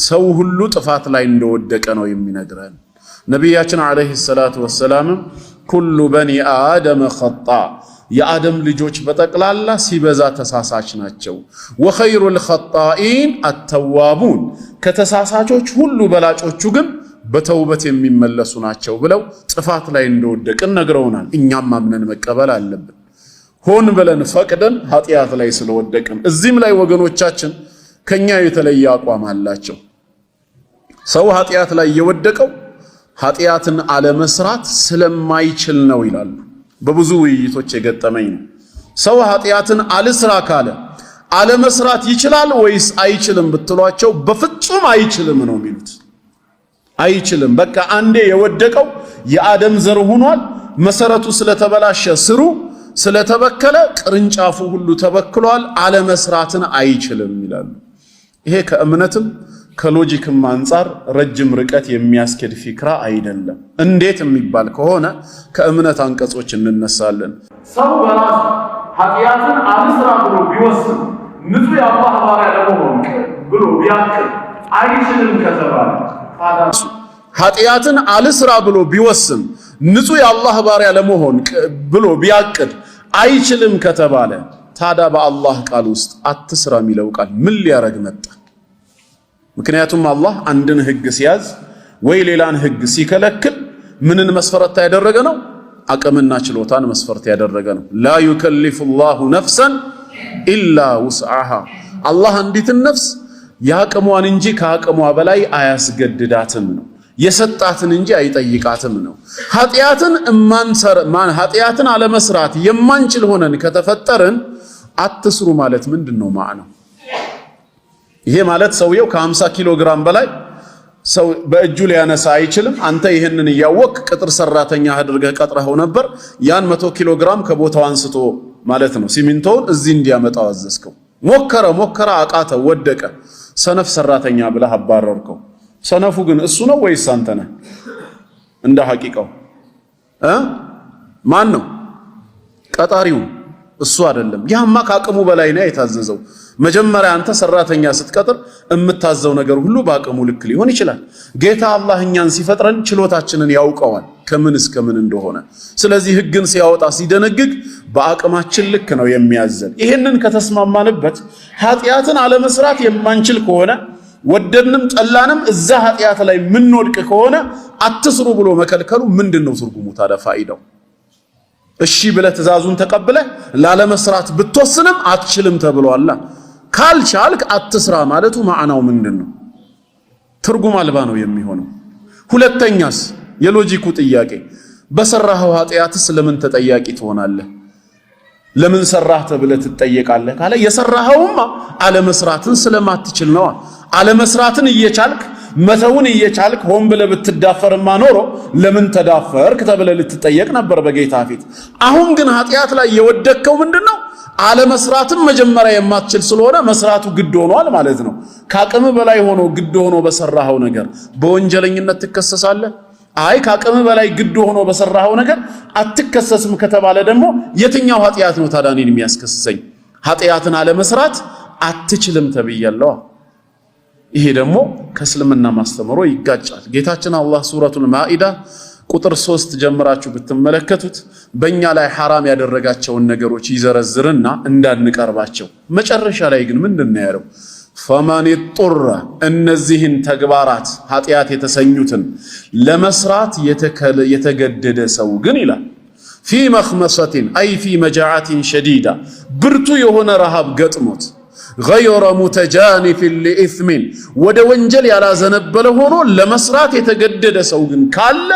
ሰው ሁሉ ጥፋት ላይ እንደወደቀ ነው የሚነግረን። ነቢያችን አለይሂ ሰላቱ ወሰላም ኩሉ በኒ አደም ኸጣ የአደም ልጆች በጠቅላላ ሲበዛ ተሳሳች ናቸው። ወኸይሩል ኸጣኢን አተዋቡን ከተሳሳቾች ሁሉ በላጮቹ ግን በተውበት የሚመለሱ ናቸው ብለው ጥፋት ላይ እንደወደቅን ነግረውናል። እኛም አምነን መቀበል አለብን። ሆን ብለን ፈቅደን ኃጢአት ላይ ስለወደቅን እዚህም ላይ ወገኖቻችን ከኛ የተለየ አቋም አላቸው። ሰው ኃጢአት ላይ የወደቀው ኃጢአትን አለመስራት ስለማይችል ነው ይላሉ። በብዙ ውይይቶች የገጠመኝ ነው። ሰው ኃጢአትን አልስራ ካለ አለመስራት ይችላል ወይስ አይችልም ብትሏቸው በፍጹም አይችልም ነው የሚሉት። አይችልም። በቃ አንዴ የወደቀው የአደም ዘር ሆኗል። መሰረቱ ስለተበላሸ ስሩ ስለተበከለ ቅርንጫፉ ሁሉ ተበክሏል። አለመስራትን አይችልም ይላሉ። ይሄ ከእምነትም ከሎጂክም አንጻር ረጅም ርቀት የሚያስኬድ ፊክራ አይደለም። እንዴት የሚባል ከሆነ ከእምነት አንቀጾች እንነሳለን። ሰው በራሱ ኃጢአትን አልስራ ብሎ ቢወስን ንጹህ የአላህ ባሪያ ለመሆን ብሎ ቢያቅድ አይችልም ከተባለ ኃጢአትን አልስራ ብሎ ቢወስን ንጹህ የአላህ ባሪያ ለመሆን ብሎ ቢያቅድ አይችልም ከተባለ ታዲያ በአላህ ቃል ውስጥ አትስራ የሚለው ቃል ምን ሊያረግ መጣ? ምክንያቱም አላህ አንድን ህግ ሲያዝ ወይ ሌላን ህግ ሲከለክል ምንን መስፈርት ያደረገ ነው? አቅምና ችሎታን መስፈርት ያደረገ ነው። ላ ዩከሊፉ ላሁ ነፍሰን ኢላ ውስዓሃ አላህ አንዲትን ነፍስ የአቅሟን እንጂ ከአቅሟ በላይ አያስገድዳትም ነው። የሰጣትን እንጂ አይጠይቃትም ነው። ኃጢአትን አለመስራት የማንችል ሆነን ከተፈጠርን አትስሩ ማለት ምንድነው ማዕናው? ይሄ ማለት ሰውየው ከ50 ኪሎ ግራም በላይ ሰው በእጁ ሊያነሳ አይችልም። አንተ ይሄንን እያወቅ ቅጥር ሰራተኛ አድርገህ ቀጥረኸው ነበር። ያን 100 ኪሎ ግራም ከቦታው አንስቶ ማለት ነው ሲሚንቶውን እዚህ እንዲያመጣው አዘዝከው። ሞከረ አቃተው፣ ወደቀ። ሰነፍ ሰራተኛ ብለህ አባረርከው። ሰነፉ ግን እሱ ነው ወይስ አንተ ነህ? እንደ ሐቂቃው ማን ነው ቀጣሪው? እሱ አይደለም። ያማ ከአቅሙ በላይ ነው የታዘዘው። መጀመሪያ አንተ ሰራተኛ ስትቀጥር የምታዘው ነገር ሁሉ በአቅሙ ልክ ሊሆን ይችላል። ጌታ አላህ እኛን ሲፈጥረን ችሎታችንን ያውቀዋል ከምን እስከ ምን እንደሆነ። ስለዚህ ህግን ሲያወጣ ሲደነግግ በአቅማችን ልክ ነው የሚያዘን። ይሄንን ከተስማማንበት ኃጢአትን አለመስራት የማንችል ከሆነ ወደድንም ጠላንም እዛ ኃጢአት ላይ ምንወድቅ ከሆነ አትስሩ ብሎ መከልከሉ ምንድነው ትርጉሙ ታዲያ? ፋይዳው እሺ ብለህ ትእዛዙን ተቀብለህ ላለመስራት ብትወስንም አትችልም ተብሏል። ካልቻልክ አትስራ ማለቱ ማዕናው ምንድነው? ትርጉም አልባ ነው የሚሆነው። ሁለተኛስ የሎጂኩ ጥያቄ በሰራኸው ኃጢአትስ ለምን ተጠያቂ ትሆናለህ? ለምን ሰራህ ተብለህ ትጠየቃለህ ካለ የሰራኸውማ አለመስራትን ስለማትችል ነው። አለመስራትን እየቻልክ መተውን እየቻልክ ሆን ብለህ ብትዳፈርማ ኖሮ ለምን ተዳፈርክ ተብለህ ልትጠየቅ ነበር በጌታ ፊት። አሁን ግን ኃጢአት ላይ የወደቅከው ምንድነው? አለመስራትን መጀመሪያ የማትችል ስለሆነ መስራቱ ግድ ሆኗል ማለት ነው። ከአቅም በላይ ሆኖ ግድ ሆኖ በሰራኸው ነገር በወንጀለኝነት ትከሰሳለህ? አይ ከአቅም በላይ ግድ ሆኖ በሰራኸው ነገር አትከሰስም ከተባለ ደግሞ የትኛው ኃጢአት ነው ታዲያ እኔን የሚያስከስሰኝ? ኃጢአትን አለመስራት አትችልም ተብያለሁ። ይሄ ደግሞ ከእስልምና ማስተምሮ ይጋጫል። ጌታችን አላህ ሱረቱል ማኢዳ ቁጥር 3 ጀምራችሁ ብትመለከቱት በእኛ ላይ ሐራም ያደረጋቸውን ነገሮች ይዘረዝርና እንዳንቀርባቸው መጨረሻ ላይ ግን ምንድነው ያለው? ፈማን ጡረ እነዚህን ተግባራት ኃጢአት የተሰኙትን ለመስራት የተገደደ ሰው ግን ይላል ፊ መኽመሰቲን አይ ፊ መጃዓቲን ሸዲዳ ብርቱ የሆነ ረሃብ ገጥሞት ገይረ ሙተጃኒፊን ሊኢስሚን ወደ ወንጀል ያላዘነበለ ሆኖ ለመስራት የተገደደ ሰው ግን ካለ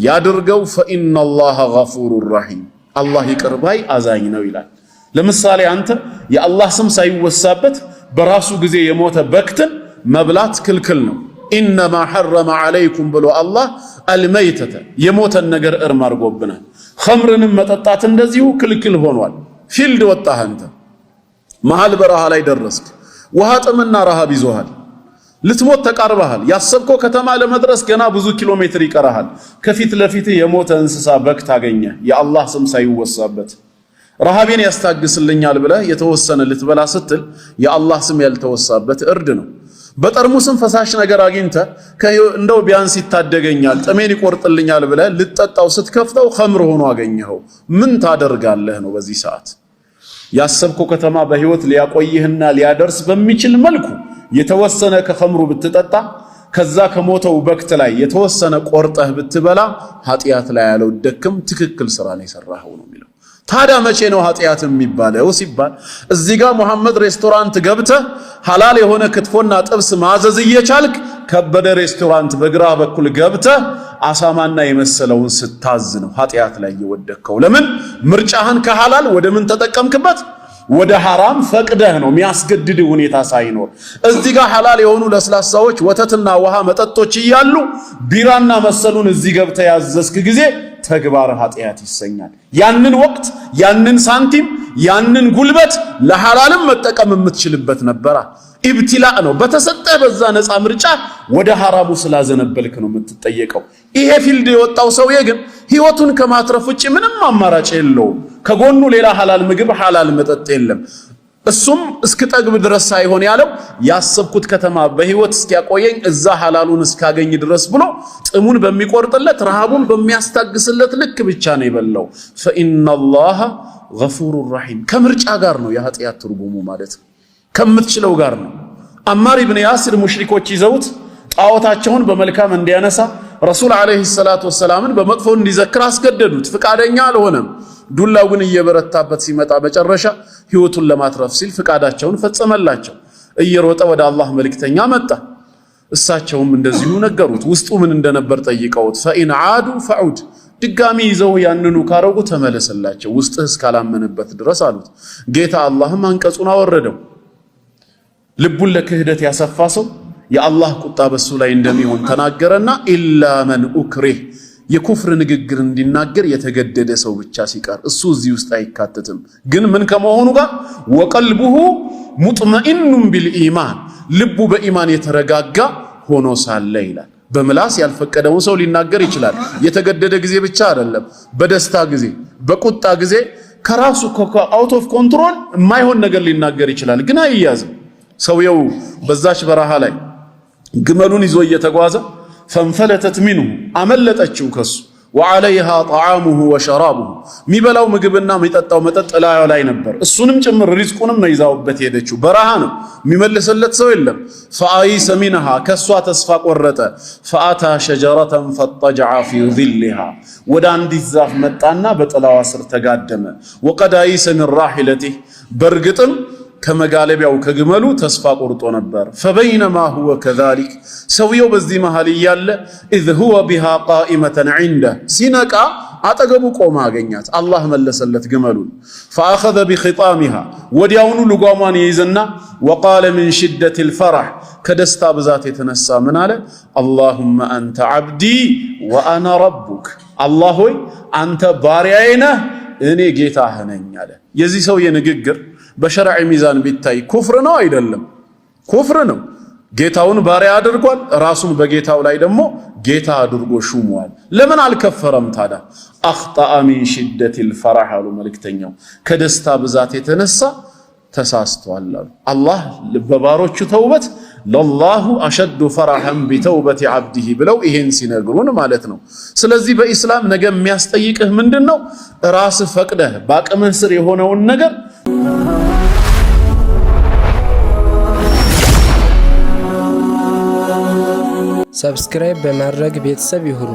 ያድርገው ፈኢነላሃ ገፉሩር ረሂም አላህ ይቅር ባይ አዛኝ ነው ይላል። ለምሳሌ አንተ የአላህ ስም ሳይወሳበት በራሱ ጊዜ የሞተ በክትን መብላት ክልክል ነው። ኢነማ ሐረመ ዐለይኩም ብሎ አላህ አልመይተተ የሞተን ነገር እርም አድርጎብናል። ኸምርንም መጠጣት እንደዚሁ ክልክል ሆኗል። ፊልድ ወጣህ አንተ መሃል በረሃ ላይ ደረስክ። ውሃ ጥምና ረሃብ ይዞሃል። ልትሞት ተቃርበሃል። ያሰብከው ከተማ ለመድረስ ገና ብዙ ኪሎ ሜትር ይቀርሃል። ከፊት ለፊት የሞተ እንስሳ በክት አገኘ የአላህ ስም ሳይወሳበት። ረሃቤን ያስታግስልኛል ብለህ የተወሰነ ልትበላ ስትል የአላህ ስም ያልተወሳበት እርድ ነው። በጠርሙስም ፈሳሽ ነገር አግኝተህ እንደው ቢያንስ ይታደገኛል ጥሜን ይቆርጥልኛል ብለህ ልትጠጣው ስትከፍተው ኸምር ሆኖ አገኘኸው። ምን ታደርጋለህ ነው በዚህ ሰዓት? ያሰብከው ከተማ በህይወት ሊያቆይህና ሊያደርስ በሚችል መልኩ የተወሰነ ከኸምሩ ብትጠጣ ከዛ ከሞተው በክት ላይ የተወሰነ ቆርጠህ ብትበላ ኃጢአት ላይ ያለው ደክም ትክክል ስራ ነው የሰራኸው ነው የሚለው። ታዲያ መቼ ነው ኃጢአት የሚባለው ሲባል እዚህ ጋር መሐመድ ሬስቶራንት ገብተህ ሐላል የሆነ ክትፎና ጥብስ ማዘዝ እየቻልክ ከበደ ሬስቶራንት በግራ በኩል ገብተህ አሳማና የመሰለውን ስታዝ ነው ኃጢአት ላይ የወደቅከው። ለምን ምርጫህን ከሐላል ወደ ምን ተጠቀምክበት? ወደ ሐራም ፈቅደህ ነው የሚያስገድድ ሁኔታ ሳይኖር። እዚህ ጋር ሐላል የሆኑ ለስላሳዎች ወተትና ውሃ መጠጦች እያሉ ቢራና መሰሉን እዚህ ገብተህ ያዘዝክ ጊዜ ተግባር ኃጢአት ይሰኛል። ያንን ወቅት ያንን ሳንቲም ያንን ጉልበት ለሐላልም መጠቀም የምትችልበት ነበራ። ኢብቲላእ ነው። በተሰጠህ በዛ ነፃ ምርጫ ወደ ሐራሙ ስላዘነበልክ ነው የምትጠየቀው። ይሄ ፊልድ የወጣው ሰውዬ ግን ህይወቱን ከማትረፍ ውጪ ምንም አማራጭ የለውም። ከጎኑ ሌላ ሐላል ምግብ ሐላል መጠጥ የለም። እሱም እስክጠግብ ድረስ ሳይሆን ያለው ያሰብኩት ከተማ በህይወት እስኪያቆየኝ እዛ ሐላሉን እስካገኝ ድረስ ብሎ ጥሙን በሚቆርጥለት ረሃቡን በሚያስታግስለት ልክ ብቻ ነው የበላው። ፈኢነላሃ ገፉሩር ረሂም ከምርጫ ጋር ነው የኃጢአት ትርጉሙ ማለት ነው። ከምትችለው ጋር ነው። አማር ኢብኑ ያሲር ሙሽሪኮች ይዘውት ጣዖታቸውን በመልካም እንዲያነሳ ረሱል አለይሂ ሰላቱ ወሰላምን በመጥፎ እንዲዘክር አስገደዱት። ፍቃደኛ አልሆነም። ዱላው ግን እየበረታበት ሲመጣ መጨረሻ ህይወቱን ለማትረፍ ሲል ፍቃዳቸውን ፈጸመላቸው። እየሮጠ ወደ አላህ መልእክተኛ መጣ። እሳቸውም እንደዚሁ ነገሩት። ውስጡ ምን እንደነበር ጠይቀውት ፈኢን ዓዱ ፈዑድ ድጋሚ ይዘው ያንኑ ካረጉ ተመለሰላቸው ውስጥህ እስካላመነበት ድረስ አሉት። ጌታ አላህም አንቀጹን አወረደው። ልቡን ለክህደት ያሰፋ ሰው የአላህ ቁጣ በሱ ላይ እንደሚሆን ተናገረና ኢላ መን ኡክሪህ የኩፍር ንግግር እንዲናገር የተገደደ ሰው ብቻ ሲቀር እሱ እዚህ ውስጥ አይካተትም። ግን ምን ከመሆኑ ጋር ወቀልቡሁ ሙጥመኢኑን ቢልኢማን ልቡ በኢማን የተረጋጋ ሆኖ ሳለ ይላል። በምላስ ያልፈቀደውን ሰው ሊናገር ይችላል። የተገደደ ጊዜ ብቻ አይደለም፣ በደስታ ጊዜ፣ በቁጣ ጊዜ ከራሱ አውት ኦፍ ኮንትሮል የማይሆን ነገር ሊናገር ይችላል፣ ግን አይያዝም። ሰውየው በዛች በረሃ ላይ ግመሉን ይዞ እየተጓዘ ፈንፈለተት ሚንሁ አመለጠችው ከሱ ወዐለይሃ ጠዓሙሁ ወሸራቡሁ ሚበላው ምግብና ሚጠጣው መጠጥ ላዩ ላይ ነበር። እሱንም ጭምር ሪዝቁንም ነው ይዛውበት ሄደችው። በረሃ ነው፣ የሚመልስለት ሰው የለም። ፈአይሰ ሚንሃ ከሷ ተስፋ ቆረጠ። ፈአታ ሸጀረተን ፈጠጀዐ ፊ ዚልሃ ወደ አንዲት ዛፍ መጣና በጥላዋ ስር ተጋደመ። ወቀድ አይሰ ሚን ራሒለቲህ በእርግጥም ከመጋለቢያው ከግመሉ ተስፋ ቆርጦ ነበር። ፈበይነማ ሁወ ከዛሊክ ሰውየው በዚህ መሃል እያለ ኢዝ ሁወ ቢሃ ቃኢመተን ዒንደህ ሲነቃ አጠገቡ ቆማ አገኛት። አላህ መለሰለት ግመሉን። ፈአኸዘ ቢኺጣሚሃ ወዲያውኑ ልጓሟን ይይዝና ወቃለ ሚን ሽደቲል ፈረሕ ከደስታ ብዛት የተነሳ ምን አለ? አላሁመ አንተ ዓብዲ ወአና ረቡክ አላህ ሆይ አንተ ባሪያዬ ነህ እኔ ጌታህ ነኝ አለ። የዚህ ሰውዬ ንግግር በሸርዕ ሚዛን ቢታይ ኩፍር ነው አይደለም? ኩፍር ነው። ጌታውን ባሪያ አድርጓል፣ ራሱን በጌታው ላይ ደግሞ ጌታ አድርጎ ሹሟል። ለምን አልከፈረም ታዲያ? አኽጠአ ሚን ሽደቲል ፈረሕ አሉ መልእክተኛው፣ ከደስታ ብዛት የተነሳ ተሳስቷል አሉ። አላህ በባሮቹ ተውበት ለላሁ አሸዱ ፈረሐን ቢተውበት ዓብዲሂ ብለው ይሄን ሲነግሩን ማለት ነው። ስለዚህ በኢስላም ነገ የሚያስጠይቅህ ምንድን ነው? ራስህ ፈቅደህ በአቅምህ ስር የሆነውን ነገር ሰብስክራይብ በማድረግ ቤተሰብ ይሁኑ።